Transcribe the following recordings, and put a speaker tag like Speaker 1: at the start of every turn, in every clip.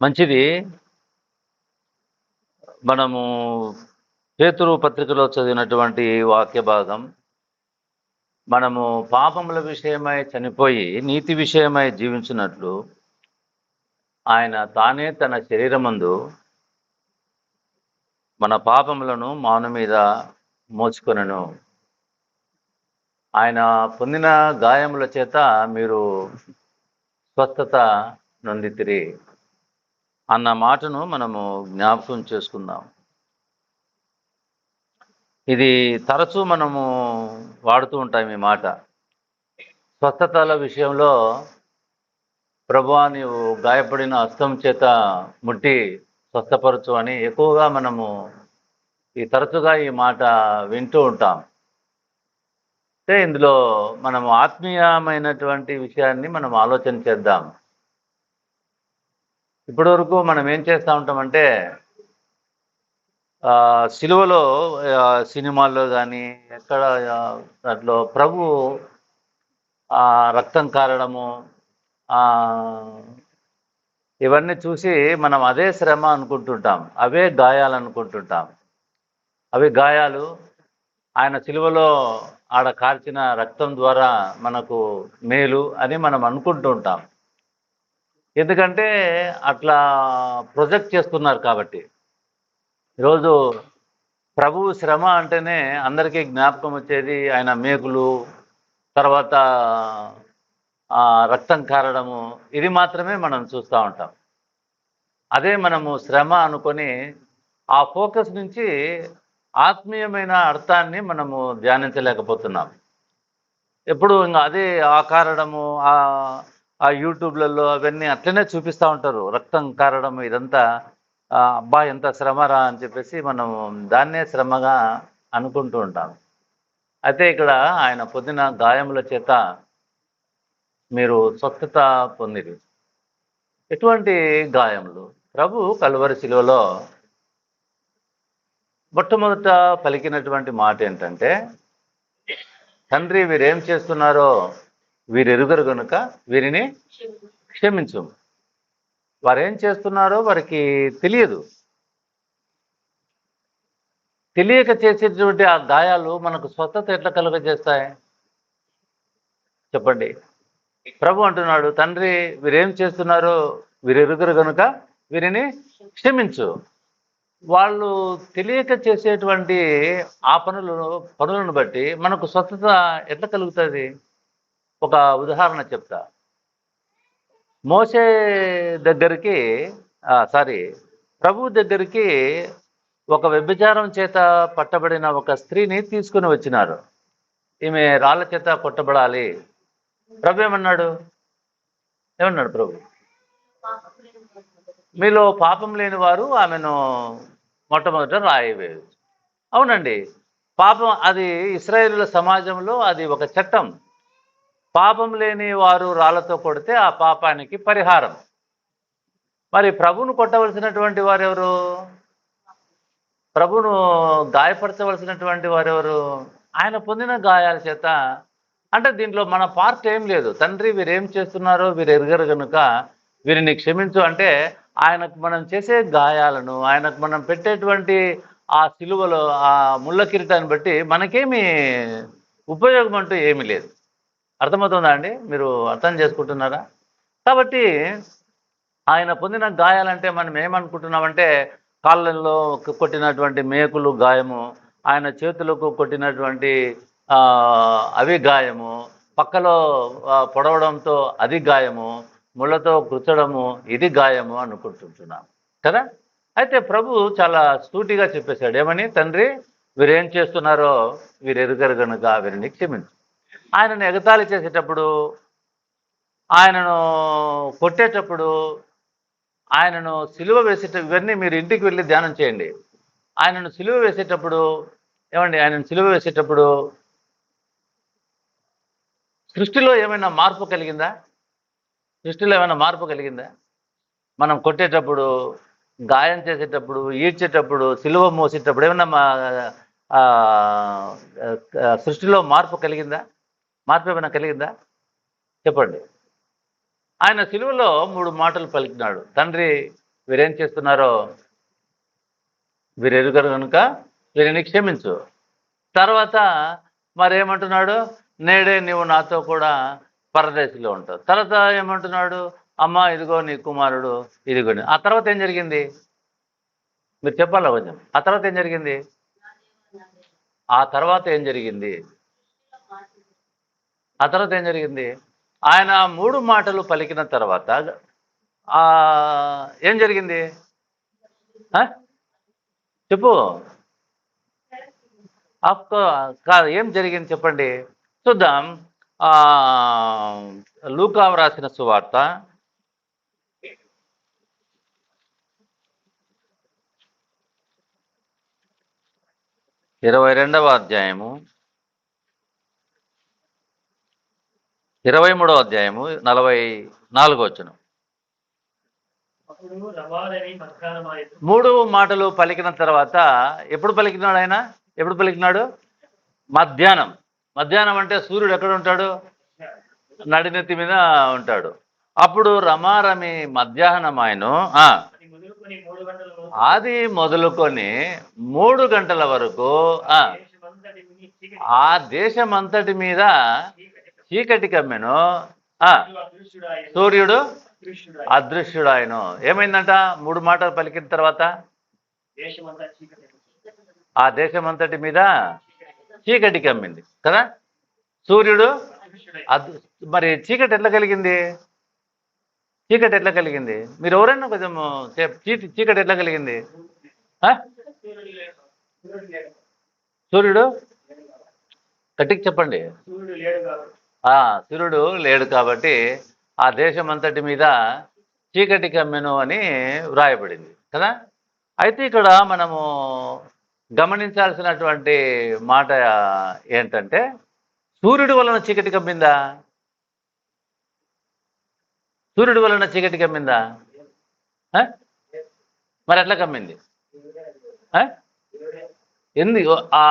Speaker 1: మంచిది. మనము పేతురు పత్రికలో చదివినటువంటి వాక్య భాగం, మనము పాపముల విషయమై చనిపోయి నీతి విషయమై జీవించినట్లు ఆయన తానే తన శరీరమందు మన పాపములను మాను మీద మోచుకొనెను. ఆయన పొందిన గాయముల చేత మీరు స్వస్థత నొందితిరి అన్న మాటను మనము జ్ఞాపకం చేసుకుందాం. ఇది తరచూ మనము వాడుతూ ఉంటాం ఈ మాట. స్వస్థతల విషయంలో ప్రభువా నీవు గాయపడిన హస్తం చేత ముట్టి స్వస్థపరచు అని ఎక్కువగా మనము తరచుగా ఈ మాట వింటూ ఉంటాం. అంటే ఇందులో మనము ఆత్మీయమైనటువంటి విషయాన్ని మనం ఆలోచన చేద్దాం. ఇప్పటి వరకు మనం ఏం చేస్తూ ఉంటామంటే సిలువలో సినిమాల్లో కానీ ఎక్కడ దాంట్లో ప్రభు రక్తం కారడము ఇవన్నీ చూసి మనం అదే శ్రమ అనుకుంటుంటాం, అవే గాయాలు అనుకుంటుంటాం. అవి గాయాలు, ఆయన సిలువలో ఆడ కార్చిన రక్తం ద్వారా మనకు మేలు అని మనం అనుకుంటూ ఉంటాం. ఎందుకంటే అట్లా ప్రొజెక్ట్ చేస్తున్నారు కాబట్టి. ఈరోజు ప్రభువు శ్రమ అంటేనే అందరికీ జ్ఞాపకం వచ్చేది ఆయన మేకులు, తర్వాత రక్తం కారడము, ఇది మాత్రమే మనం చూస్తూ ఉంటాం. అదే మనము శ్రమ అనుకొని ఆ ఫోకస్ నుంచి ఆత్మీయమైన అర్థాన్ని మనము ధ్యానించలేకపోతున్నాం. ఎప్పుడు ఇంకా అదే ఆ కారడము, ఆ యూట్యూబ్లలో అవన్నీ అట్లనే చూపిస్తూ ఉంటారు, రక్తం కారడము ఇదంతా. అబ్బా ఎంత శ్రమరా అని చెప్పేసి మనం దాన్నే శ్రమగా అనుకుంటూ ఉంటాం. అయితే ఇక్కడ ఆయన పొందిన గాయముల చేత మీరు స్వస్థత పొందిరి. ఎటువంటి గాయములు? ప్రభు కలువరి శిలువలో మొట్టమొదట పలికినటువంటి మాట ఏంటంటే, తండ్రి వీరేం చేస్తున్నారో వీరెరుగరు గనుక వీరిని క్షమించు. వారేం చేస్తున్నారో వారికి తెలియదు. తెలియక చేసేటువంటి ఆ గాయాలు మనకు స్వస్థత ఎట్లా కలుగజేస్తాయి చెప్పండి? ప్రభు అంటున్నాడు, తండ్రి వీరేం చేస్తున్నారో వీరెరుగరు గనుక వీరిని క్షమించు. వాళ్ళు తెలియక చేసేటువంటి ఆ పనులను బట్టి మనకు స్వస్థత ఎట్లా కలుగుతుంది? ఒక ఉదాహరణ చెప్తా. మోసే దగ్గరికి ప్రభు దగ్గరికి ఒక వ్యభిచారం చేత పట్టబడిన ఒక స్త్రీని తీసుకుని వచ్చినారు. ఈమె రాళ్ళ చేత కొట్టబడాలి. ప్రభు ఏమన్నాడు ప్రభు? మీలో పాపం లేని వారు ఆమెను మొట్టమొదట రాయివేయచ్చు. అవునండి, పాపం అది ఇశ్రాయేలుల సమాజంలో అది ఒక చట్టం. పాపం లేని వారు రాళ్లతో కొడితే ఆ పాపానికి పరిహారం. మరి ప్రభువును కొట్టవలసినటువంటి వారెవరు? ప్రభువును గాయపరచవలసినటువంటి వారెవరు? ఆయన పొందిన గాయాల చేత. అంటే దీంట్లో మన పార్ట్ ఏం లేదు. తండ్రి వీరేం చేస్తున్నారో వీరు ఎరుగరు కనుక వీరిని క్షమించు అంటే ఆయనకు మనం చేసే గాయాలను, ఆయనకు మనం పెట్టేటువంటి ఆ సిలువలో ఆ ముళ్ళ కిరీటాన్ని బట్టి మనకేమి ఉపయోగం అంటూ ఏమీ లేదు. అర్థమవుతుందా అండి? మీరు అర్థం చేసుకుంటున్నారా? కాబట్టి ఆయన పొందిన గాయాలంటే మనం ఏమనుకుంటున్నామంటే కాళ్ళల్లో కొట్టినటువంటి మేకులు గాయము, ఆయన చేతులకు కొట్టినటువంటి అవి గాయము, పక్కలో పొడవడంతో అది గాయము, ముళ్ళతో గుచ్చడము ఇది గాయము అనుకుంటుంటున్నాం కదా. అయితే ప్రభు చాలా సూటిగా చెప్పేశాడు, ఏమని? తండ్రి వీరేం చేస్తున్నారో వీరు ఎరుగరు కనుక వీరిని క్షమించు. ఆయనను ఎగతాళి చేసేటప్పుడు, ఆయనను కొట్టేటప్పుడు, ఆయనను సిలువ ఇవన్నీ మీరు ఇంటికి వెళ్ళి ధ్యానం చేయండి. ఆయనను సిలువ వేసేటప్పుడు ఆయనను సిలువ వేసేటప్పుడు సృష్టిలో ఏమైనా మార్పు కలిగిందా? సృష్టిలో ఏమైనా మార్పు కలిగిందా? మనం కొట్టేటప్పుడు, గాయం చేసేటప్పుడు, ఈడ్చేటప్పుడు, సిలువ మోసేటప్పుడు ఏమన్నా సృష్టిలో మార్పు కలిగిందా? మార్పు ఏమైనా కలిగిందా చెప్పండి? ఆయన సిలువలో 3 మాటలు పలికినాడు. తండ్రి వీరేం చేస్తున్నారో వీరు ఎరుగరు కనుక వీరిని క్షమించు. తర్వాత మరేమంటున్నాడు, నేడే నీవు నాతో కూడా పరదేశిలో ఉంటావు. తర్వాత ఏమంటున్నాడు, అమ్మ ఇదిగో నీ కుమారుడు ఇదిగో. ఆ తర్వాత ఏం జరిగింది మీరు చెప్పాలా కొంచెం? ఆ తర్వాత ఏం జరిగింది? ఆ తర్వాత ఏం జరిగింది? ఆ తర్వాత ఏం జరిగింది? ఆయన 3 మాటలు పలికిన తర్వాత ఏం జరిగింది చెప్పు. కాదు, ఏం జరిగింది చెప్పండి చూద్దాం. లూకా వ్రాసిన సువార్త 22వ అధ్యాయము 23వ అధ్యాయము 44వ వచనం. 3 మాటలు పలికిన తర్వాత ఎప్పుడు పలికినాడు ఆయన? ఎప్పుడు పలికినాడు? మధ్యాహ్నం. మధ్యాహ్నం అంటే సూర్యుడు ఎక్కడ ఉంటాడు? నడినెత్తి మీద ఉంటాడు. అప్పుడు రమారమి మధ్యాహ్నం ఆయన అది మొదలుకొని 3 గంటల వరకు ఆ దేశమంతటి మీద చీకటి కమ్మెను, సూర్యుడు అదృశ్యుడాయను. ఏమైందంట? 3 మాటలు పలికిన తర్వాత ఆ దేశమంతటి మీద చీకటి కమ్మింది కదా. సూర్యుడు మరి చీకటి ఎట్లా కలిగింది? చీకటి ఎట్లా కలిగింది? మీరు ఎవరైనా కొంచెం చీకటి ఎట్లా కలిగింది? సూర్యుడు గట్టికి చెప్పండి. సూర్యుడు లేడు కాబట్టి ఆ దేశం అంతటి మీద చీకటి కమ్మెను అని వ్రాయబడింది కదా. అయితే ఇక్కడ మనము గమనించాల్సినటువంటి మాట ఏంటంటే, సూర్యుడి వలన చీకటి కమ్మిందా? సూర్యుడి వలన చీకటి కమ్మిందా? మరి ఎట్లా కమ్మింది? ఆ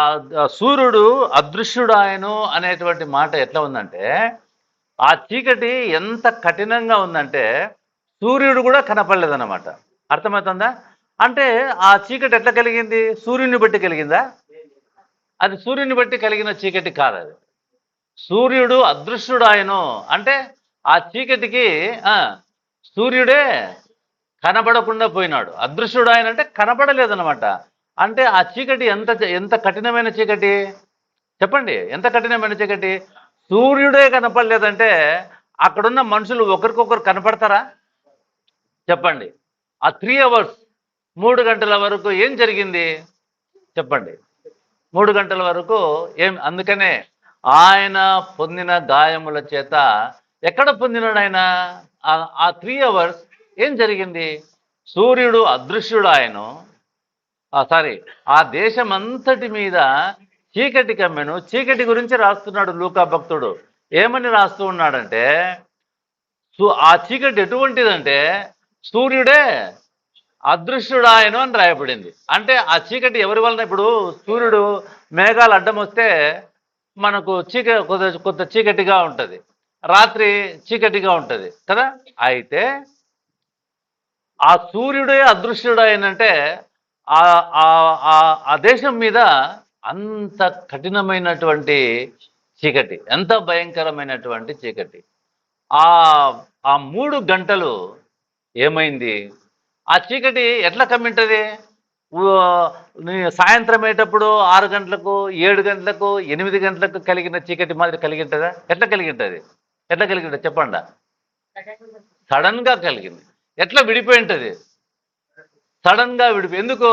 Speaker 1: సూర్యుడు అదృశ్యుడాయను అనేటువంటి మాట ఎట్లా ఉందంటే, ఆ చీకటి ఎంత కఠినంగా ఉందంటే సూర్యుడు కూడా కనపడలేదన్నమాట. అర్థమవుతుందా? అంటే ఆ చీకటి ఎట్లా కలిగింది? సూర్యుని బట్టి కలిగిందా? అది సూర్యుని బట్టి కలిగిన చీకటి కాదు. అది సూర్యుడు అదృశ్యుడాయను అంటే ఆ చీకటికి సూర్యుడే కనబడకుండా పోయినాడు. అదృశ్యుడాయన అంటే కనబడలేదన్నమాట. అంటే ఆ చీకటి ఎంత కఠినమైన చీకటి చెప్పండి. ఎంత కఠినమైన చీకటి? సూర్యుడే కనపడలేదంటే అక్కడున్న మనుషులు ఒకరికొకరు కనపడతారా చెప్పండి? ఆ 3 అవర్స్ 3 గంటల వరకు ఏం జరిగింది చెప్పండి? 3 గంటల వరకు ఏం? అందుకనే ఆయన పొందిన గాయముల చేత ఎక్కడ పొందినాడు ఆయన? ఆ 3 అవర్స్ ఏం జరిగింది? సూర్యుడు అదృశ్యుడు ఆయను ఆ దేశమంతటి మీద చీకటి కమ్మెను. చీకటి గురించి రాస్తున్నాడు లూకా భక్తుడు. ఏమని రాస్తూ ఉన్నాడంటే, ఆ చీకటి ఎటువంటిదంటే సూర్యుడే అదృశ్యుడాయను అని రాయబడింది. అంటే ఆ చీకటి ఎవరి వలన? ఇప్పుడు సూర్యుడు మేఘాలు అడ్డం వస్తే మనకు కొంత చీకటిగా ఉంటుంది, రాత్రి చీకటిగా ఉంటుంది కదా. అయితే ఆ సూర్యుడే అదృశ్యుడాయనంటే ఆ దేశం మీద అంత కఠినమైనటువంటి చీకటి, ఎంత భయంకరమైనటువంటి చీకటి. ఆ 3 గంటలు ఏమైంది? ఆ చీకటి ఎట్లా కమ్మింటది? సాయంత్రం అయ్యేటప్పుడు 6 గంటలకు 7 గంటలకు 8 గంటలకు కలిగిన చీకటి మాదిరి కలిగింటదా? ఎట్లా కలిగింటది? ఎట్లా కలిగింటది చెప్పండి? సడన్ గా కలిగింది. ఎట్లా విడిపోయి ఉంటది? సడన్ గా ఎందుకు?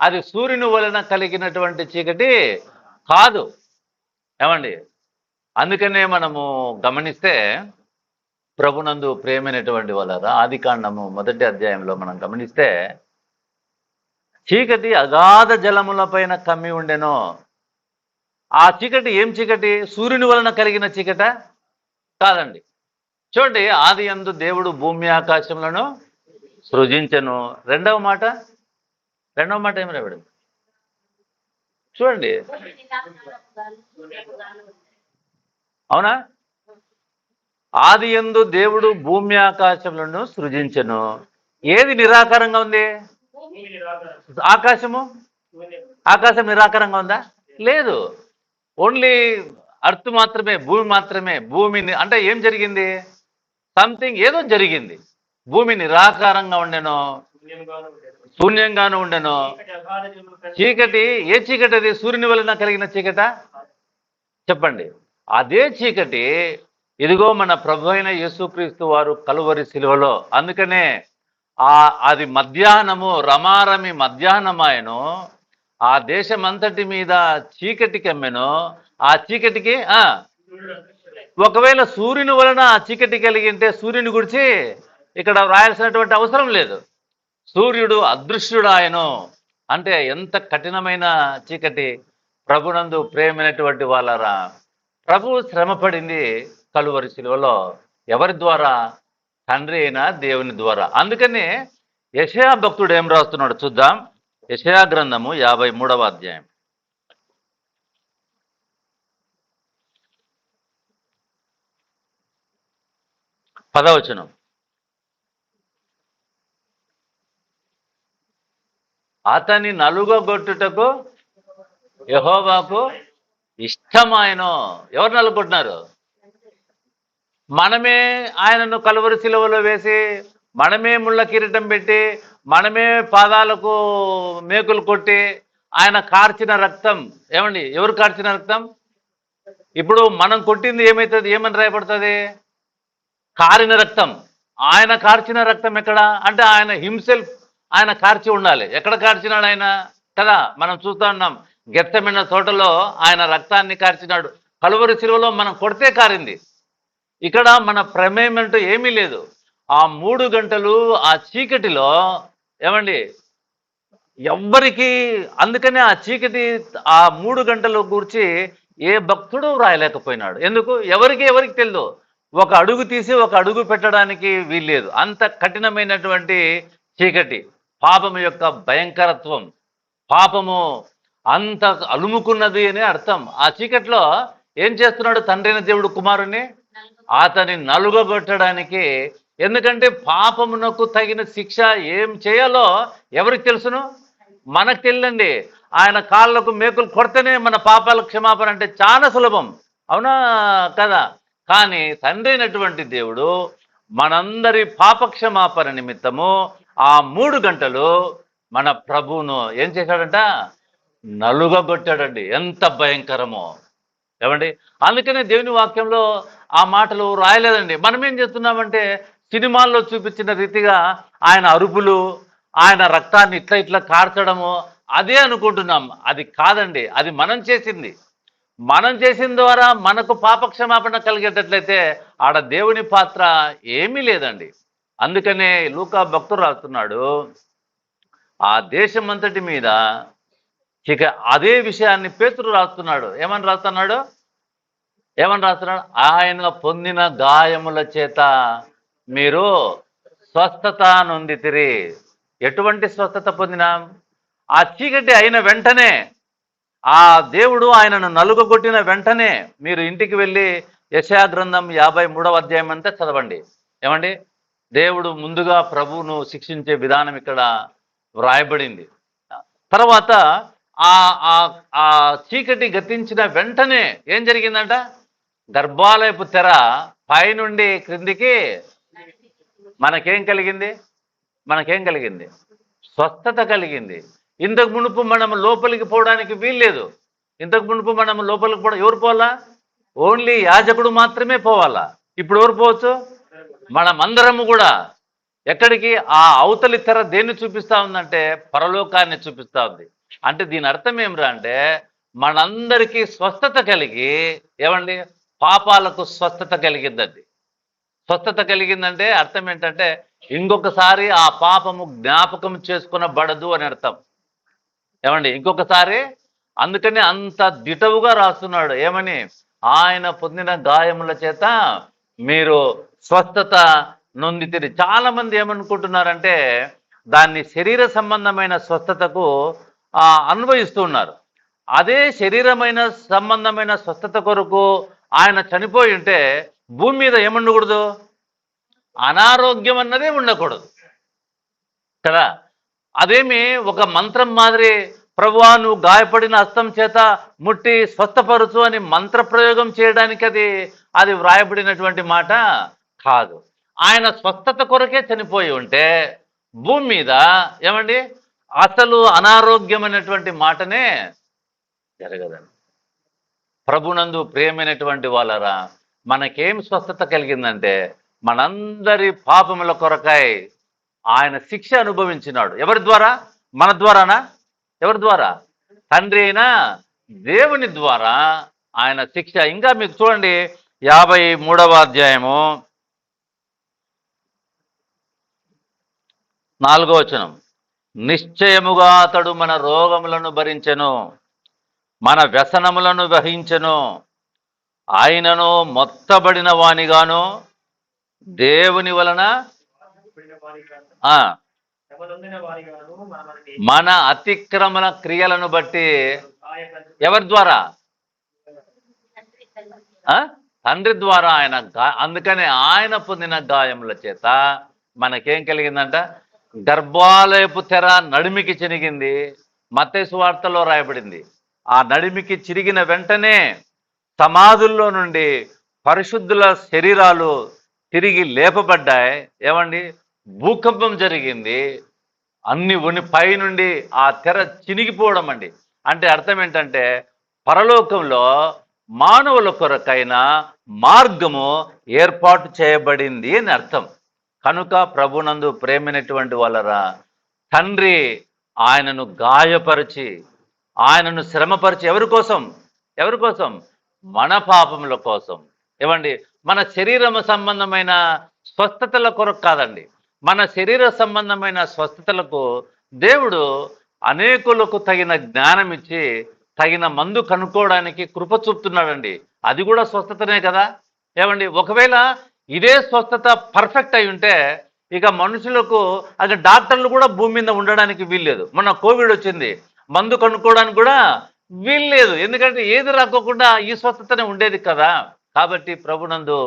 Speaker 1: అది సూర్యుని వలన కలిగినటువంటి చీకటి కాదు. ఏమండి? అందుకనే మనము గమనిస్తే ప్రభునందు ప్రేమైనటువంటి వాళ్ళరా, ఆదికాండము 1వ అధ్యాయంలో మనం గమనిస్తే చీకటి అగాధ జలముల పైన కమ్మి ఉండెను. ఆ చీకటి ఏం చీకటి? సూర్యుని వలన కలిగిన చీకట కాదండి. చూడండి, ఆది యందు దేవుడు భూమి ఆకాశములను సృజించెను. రెండవ మాట ఏమి రాబడింది చూడండి. అవునా? ఆది యందు దేవుడు భూమి ఆకాశములను సృజించెను. ఏది నిరాకారంగా ఉంది? ఆకాశము. ఆకాశం నిరాకారంగా ఉందా? లేదు. ఓన్లీ అర్త్ మాత్రమే, భూమి మాత్రమే. భూమిని అంటే ఏం జరిగింది? సంథింగ్ ఏదో జరిగింది. భూమి నిరాకారంగా ఉండెను, శూన్యంగాను ఉండెను. చీకటి, ఏ చీకటి అది? సూర్యుని వలన కలిగిన చీకట? చెప్పండి. అదే చీకటి ఇదిగో మన ప్రభు అయిన యేసుక్రీస్తు వారు కలువరి శిలువలో. అందుకనే అది మధ్యాహ్నము, రమారమి మధ్యాహ్నమాయను. ఆ దేశమంతటి మీద చీకటి కమ్మెను. ఆ చీకటికి ఒకవేళ సూర్యుని వలన ఆ చీకటి కలిగింటే సూర్యుని గురించి ఇక్కడ వ్రాయాల్సినటువంటి అవసరం లేదు. సూర్యుడు అదృశ్యుడాయను. అంటే ఎంత కఠినమైన చీకటి. ప్రభునందు ప్రేమైనటువంటి వాళ్ళరా, ప్రభు శ్రమపడింది కలువరి శిలువలో. ఎవరి ద్వారా? తండ్రి అయిన దేవుని ద్వారా. అందుకనే యెషయా భక్తుడు ఏం రాస్తున్నాడు చూద్దాం. యెషయా గ్రంథము 53వ అధ్యాయం 10వ వచనం. అతని నలుగొట్టుటకు యెహోవాకు ఇష్టమాయను. ఎవరు నలుగొట్టినారు? మనమే ఆయనను కలువరి శిలువలో వేసి, మనమే ముళ్ళ కిరీటం పెట్టి, మనమే పాదాలకు మేకులు కొట్టి, ఆయన కార్చిన రక్తం. ఏమండి, ఎవరు కార్చిన రక్తం? ఇప్పుడు మనం కొట్టింది ఏమవుతుంది? ఏమని రాయబడుతుంది? కారిన రక్తం. ఆయన కార్చిన రక్తం ఎక్కడ అంటే ఆయన హిమ్సెల్ఫ్ ఆయన కార్చి ఉండాలి. ఎక్కడ కార్చినాడు ఆయన కదా? మనం చూస్తూ ఉన్నాం. గెత్సెమనే తోటలో ఆయన రక్తాన్ని కార్చినాడు. కలువరి శిలువలో మనం కొడితే కారింది. ఇక్కడ మన ప్రమేయం అంటూ ఏమీ లేదు. ఆ 3 గంటలు ఆ చీకటిలో ఏమండి ఎవ్వరికి, అందుకనే ఆ చీకటి ఆ 3 గంటల గురించి ఏ భక్తుడు రాయలేకపోయినాడు. ఎందుకు? ఎవరికి తెలియదు. ఒక అడుగు తీసి ఒక అడుగు పెట్టడానికి వీల్లేదు. అంత కఠినమైనటువంటి చీకటి. పాపము యొక్క భయంకరత్వం. పాపము అంత అలుముకున్నది అని అర్థం. ఆ చీకట్లో ఏం చేస్తున్నాడు తండ్రైన దేవుడు కుమారుని? అతని నలుగొట్టడానికి. ఎందుకంటే పాపమునకు తగిన శిక్ష ఏం చేయాలో ఎవరికి తెలుసును? మనకు తెలియండి. ఆయన కాళ్ళకు మేకులు కొడితేనే మన పాపాల క్షమాపణ అంటే చాలా సులభం. అవునా కదా? కానీ తండ్రి అయినటువంటి దేవుడు మనందరి పాపక్షమాపణ నిమిత్తము ఆ 3 గంటలు మన ప్రభువును ఏం చేశాడంట? నలుగొట్టాడండి. ఎంత భయంకరమో ఏమండి. అందుకనే దేవుని వాక్యంలో ఆ మాటలు రాయలేదండి. మనం ఏం చేస్తున్నామంటే సినిమాల్లో చూపించిన రీతిగా ఆయన అరుపులు, ఆయన రక్తాన్ని ఇట్లా కార్చడము అదే అనుకుంటున్నాం. అది కాదండి. అది మనం చేసింది. మనం చేసిన ద్వారా మనకు పాపక్షమాపణ కలిగేటట్లయితే ఆడ దేవుని పాత్ర ఏమీ లేదండి. అందుకనే లూకా భక్తుడు రాస్తున్నాడు, ఆ దేశమంతటి మీద ఇక అదే విషయాన్ని పేతురు రాస్తున్నాడు. ఏమని రాస్తున్నాడు? ఆయన పొందిన గాయముల చేత మీరు స్వస్థత నొందితిరి. ఎటువంటి స్వస్థత పొందినాం? ఆ చీకటి అయిన వెంటనే, ఆ దేవుడు ఆయనను నలుగొట్టిన వెంటనే మీరు ఇంటికి వెళ్ళి యెషయా గ్రంథం 53వ అధ్యాయం అంతా చదవండి. ఏమండి, దేవుడు ముందుగా ప్రభువును శిక్షించే విధానం ఇక్కడ వ్రాయబడింది. తర్వాత ఆ చీకటి గతించిన వెంటనే ఏం జరిగిందంట? గర్భాలయపు తెర పైనుండి క్రిందికి మనకేం కలిగింది? స్వస్థత కలిగింది. ఇంతకు మునుపు మనం లోపలికి పోవడానికి వీల్లేదు. ఇంతకు మునుపు మనం లోపలికి పోవడం ఎవరు పోవాలా? ఓన్లీ యాజకుడు మాత్రమే పోవాలా. ఇప్పుడు ఎవరు పోవచ్చు? మనమందరము కూడా. ఎక్కడికి? ఆ అవతలి తెర దేన్ని చూపిస్తా ఉందంటే పరలోకాన్ని చూపిస్తా ఉంది. అంటే దీని అర్థం ఏమిరా అంటే మనందరికీ స్వస్థత కలిగి, ఏమండి, పాపాలకు స్వస్థత కలిగిందండి. స్వస్థత కలిగిందంటే అర్థం ఏంటంటే ఇంకొకసారి ఆ పాపము జ్ఞాపకం చేసుకునబడదు అని అర్థం. ఏమండి, ఇంకొకసారి. అందుకని అంత దిటవుగా రాస్తున్నాడు. ఏమని? ఆయన పొందిన గాయముల చేత మీరు స్వస్థత నొందితిరి. చాలా మంది ఏమనుకుంటున్నారంటే దాన్ని శరీర సంబంధమైన స్వస్థతకు అన్వయిస్తూ ఉన్నారు. అదే శరీరమైన సంబంధమైన స్వస్థత కొరకు ఆయన చనిపోయి ఉంటే భూమి మీద ఏముండకూడదు? అనారోగ్యం అన్నదే ఉండకూడదు. కదా. అదేమి ఒక మంత్రం మాదిరి ప్రభువా నువ్వు గాయపడిన హస్తం చేత ముట్టి స్వస్థపరచు అని మంత్ర ప్రయోగం చేయడానికి అది వ్రాయబడినటువంటి మాట కాదు. ఆయన స్వస్థత కొరకే చనిపోయి ఉంటే భూమి మీద ఏమండి అసలు అనారోగ్యమైనటువంటి మాటనే జరగదండి. ప్రభునందు ప్రియమైనటువంటి వాళ్ళరా, మనకేం స్వస్థత కలిగిందంటే మనందరి పాపముల కొరకై ఆయన శిక్ష అనుభవించినాడు. ఎవరి ద్వారా? మన ద్వారానా? ఎవరి ద్వారా? తండ్రి అయినా దేవుని ద్వారా ఆయన శిక్ష. ఇంకా మీకు చూడండి 53వ అధ్యాయము 4వ వచనం. నిశ్చయముగా అతడు మన రోగములను భరించెను, మన వ్యసనములను వహించెను, ఆయనను మొత్తబడిన వానిగాను దేవుని వలన మన అతిక్రమణ క్రియలను బట్టి. ఎవరి ద్వారా? తండ్రి ద్వారా ఆయన. అందుకని ఆయన పొందిన గాయముల చేత మనకేం కలిగిందంట? గర్భాలయపు తెర నడిమికి చినిగింది. మత్తయి సువార్తలో రాయబడింది. ఆ నడిమికి చిరిగిన వెంటనే సమాధుల్లో నుండి పరిశుద్ధుల శరీరాలు తిరిగి లేపబడ్డాయి. ఏమండి? భూకంపం జరిగింది. అన్ని పైనుండి ఆ తెర చినిగిపోవడం అండి. అంటే అర్థం ఏంటంటే పరలోకంలో మానవుల కొరకైన మార్గము ఏర్పాటు చేయబడింది అని అర్థం. కనుక ప్రభునందు ప్రేమైనటువంటి వాళ్ళరా, తండ్రి ఆయనను గాయపరిచి ఆయనను శ్రమపరిచి ఎవరి కోసం? ఎవరి కోసం? మన పాపముల కోసం. ఏమండి? మన శరీరం సంబంధమైన స్వస్థతల కొరకు కాదండి. మన శరీర సంబంధమైన స్వస్థతలకు దేవుడు అనేకులకు తగిన జ్ఞానం ఇచ్చి తగిన మందు కనుక్కోవడానికి కృప చూపుతున్నాడండి. అది కూడా స్వస్థతనే కదా. ఏమండి? ఒకవేళ ఇదే స్వస్థత పర్ఫెక్ట్ అయి ఉంటే ఇక మనుషులకు అది డాక్టర్లు కూడా భూమి మీద ఉండడానికి వీల్లేదు. మొన్న కోవిడ్ వచ్చింది, మందు కనుక్కోవడానికి కూడా వీల్లేదు. ఎందుకంటే ఏది రాకోకుండా ఈ స్వస్థతనే ఉండేది కదా. కాబట్టి ప్రభునందు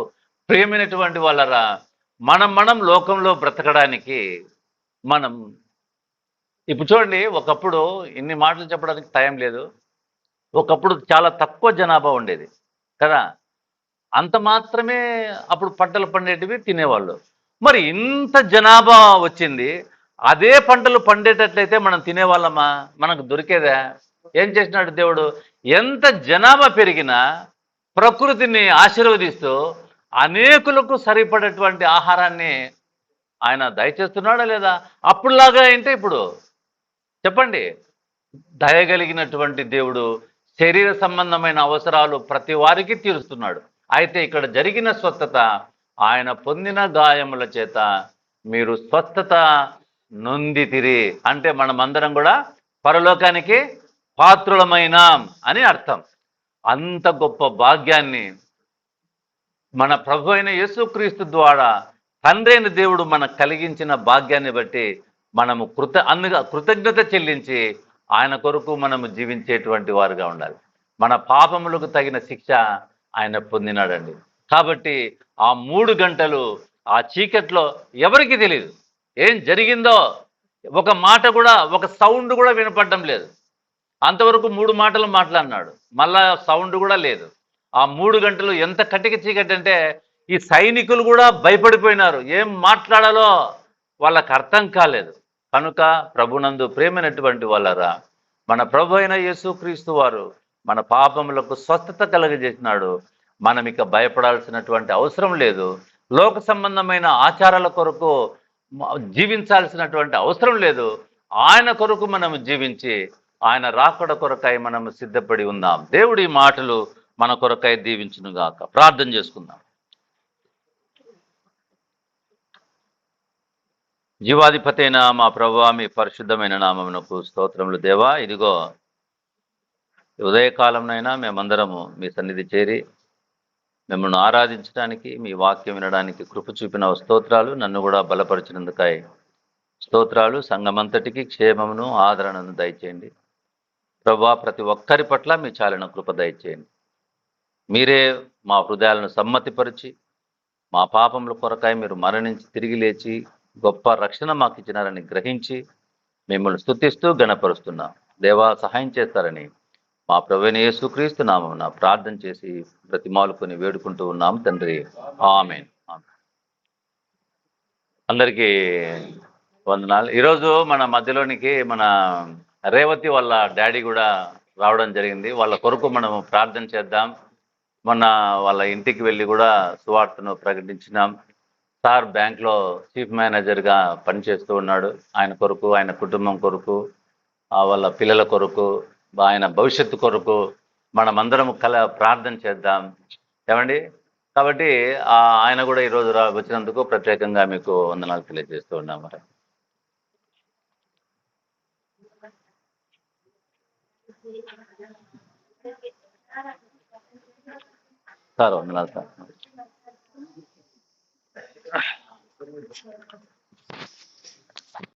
Speaker 1: ప్రియమైనటువంటి వాళ్ళరా, మనం లోకంలో బ్రతకడానికి మనం ఇప్పుడు చూడండి, ఒకప్పుడు ఇన్ని మాటలు చెప్పడానికి టైం లేదు. ఒకప్పుడు చాలా తక్కువ జనాభా ఉండేది కదా. అంత మాత్రమే అప్పుడు పంటలు పండేటివి, తినేవాళ్ళు. మరి ఇంత జనాభా వచ్చింది, అదే పంటలు పండేటట్లయితే మనం తినేవాళ్ళమా? మనకు దొరికేదా? ఏం చేసినాడు దేవుడు? ఎంత జనాభా పెరిగినా ప్రకృతిని ఆశీర్వదిస్తూ అనేకులకు సరిపడేటువంటి ఆహారాన్ని ఆయన దయచేస్తున్నాడా లేదా? అప్పుడులాగా అంటే ఇప్పుడు చెప్పండి. దయగలిగినటువంటి దేవుడు శరీర సంబంధమైన అవసరాలు ప్రతి వారికి తీరుస్తున్నాడు. అయితే ఇక్కడ జరిగిన స్వస్థత ఆయన పొందిన గాయముల చేత మీరు స్వస్థత నొందితిరి అంటే మనమందరం కూడా పరలోకానికి పాత్రులమైనాం అని అర్థం. అంత గొప్ప భాగ్యాన్ని మన ప్రభు అయిన యేసుక్రీస్తు ద్వారా తండ్రి అయిన దేవుడు మనకు కలిగించిన భాగ్యాన్ని బట్టి మనము కృతజ్ఞత చెల్లించి ఆయన కొరకు మనము జీవించేటువంటి వారుగా ఉండాలి. మన పాపములకు తగిన శిక్ష ఆయన పొందినాడండి. కాబట్టి ఆ 3 గంటలు ఆ చీకట్లో ఎవరికి తెలియదు ఏం జరిగిందో. ఒక మాట కూడా, ఒక సౌండ్ కూడా వినపడడం లేదు. అంతవరకు 3 మాటలు మాట్లాడినాడు, మళ్ళా సౌండ్ కూడా లేదు. ఆ 3 గంటలు ఎంత కటిక చీకటి అంటే ఈ సైనికులు కూడా భయపడిపోయినారు. ఏం మాట్లాడాలో వాళ్ళకు అర్థం కాలేదు. కనుక ప్రభునందు ప్రేమైనటువంటి వాళ్ళరా, మన ప్రభు అయిన యేసుక్రీస్తు వారు మన పాపములకు స్వస్థత కలుగజేసినాడు. మనం ఇక భయపడాల్సినటువంటి అవసరం లేదు. లోక సంబంధమైన ఆచారాల కొరకు జీవించాల్సినటువంటి అవసరం లేదు. ఆయన కొరకు మనము జీవించి ఆయన రాకడ కొరకై మనము సిద్ధపడి ఉందాం. దేవుడి మాటలు మన కొరకై దీవించునుగాక. ప్రార్థన చేసుకుందాం. జీవాధిపతి అయిన మా ప్రభువా, మీ పరిశుద్ధమైన నామమునకు స్తోత్రములు. దేవా, ఇదిగో ఉదయకాలంనైనా మేమందరము మీ సన్నిధి చేరి మిమ్మల్ని ఆరాధించడానికి, మీ వాక్యం వినడానికి కృప చూపిన స్తోత్రాలు. నన్ను కూడా బలపరిచినందుకై స్తోత్రాలు. సంఘమంతటికి క్షేమమును ఆదరణను దయచేయండి ప్రభువా. ప్రతి ఒక్కరి పట్ల మీ చాలిన కృప దయచేయండి. మీరే మా హృదయాలను సమ్మతిపరిచి మా పాపముల కొరకాయ మీరు మరణించి తిరిగి లేచి గొప్ప రక్షణ మాకు ఇచ్చినారని గ్రహించి మిమ్మల్ని స్తుతిస్తూ గణపరుస్తున్నాం. దేవా, సహాయం చేస్తారని మా ప్రభువైన యేసుక్రీస్తు నామమున ప్రార్థన చేసి బ్రతిమాలుకొని వేడుకుంటూ ఉన్నాం తండ్రి. ఆమేన్. అందరికీ వందనాలు. ఈరోజు మన మధ్యలోనికి మన రేవతి వాళ్ళ డాడీ కూడా రావడం జరిగింది. వాళ్ళ కొరకు మనము ప్రార్థన చేద్దాం. మొన్న వాళ్ళ ఇంటికి వెళ్ళి కూడా సువార్తను ప్రకటించినాం. సార్ బ్యాంక్లో చీఫ్ మేనేజర్గా పనిచేస్తూ ఉన్నాడు. ఆయన కొరకు, ఆయన కుటుంబం కొరకు, వాళ్ళ పిల్లల కొరకు, ఆయన భవిష్యత్తు కొరకు మనమందరం ప్రార్థన చేద్దాం ఏమండి. కాబట్టి ఆయన కూడా ఈరోజు వచ్చినందుకు ప్రత్యేకంగా మీకు వందనాలు తెలియజేస్తూ ఉన్నాం. మరి సార్ వందనాలు సార్.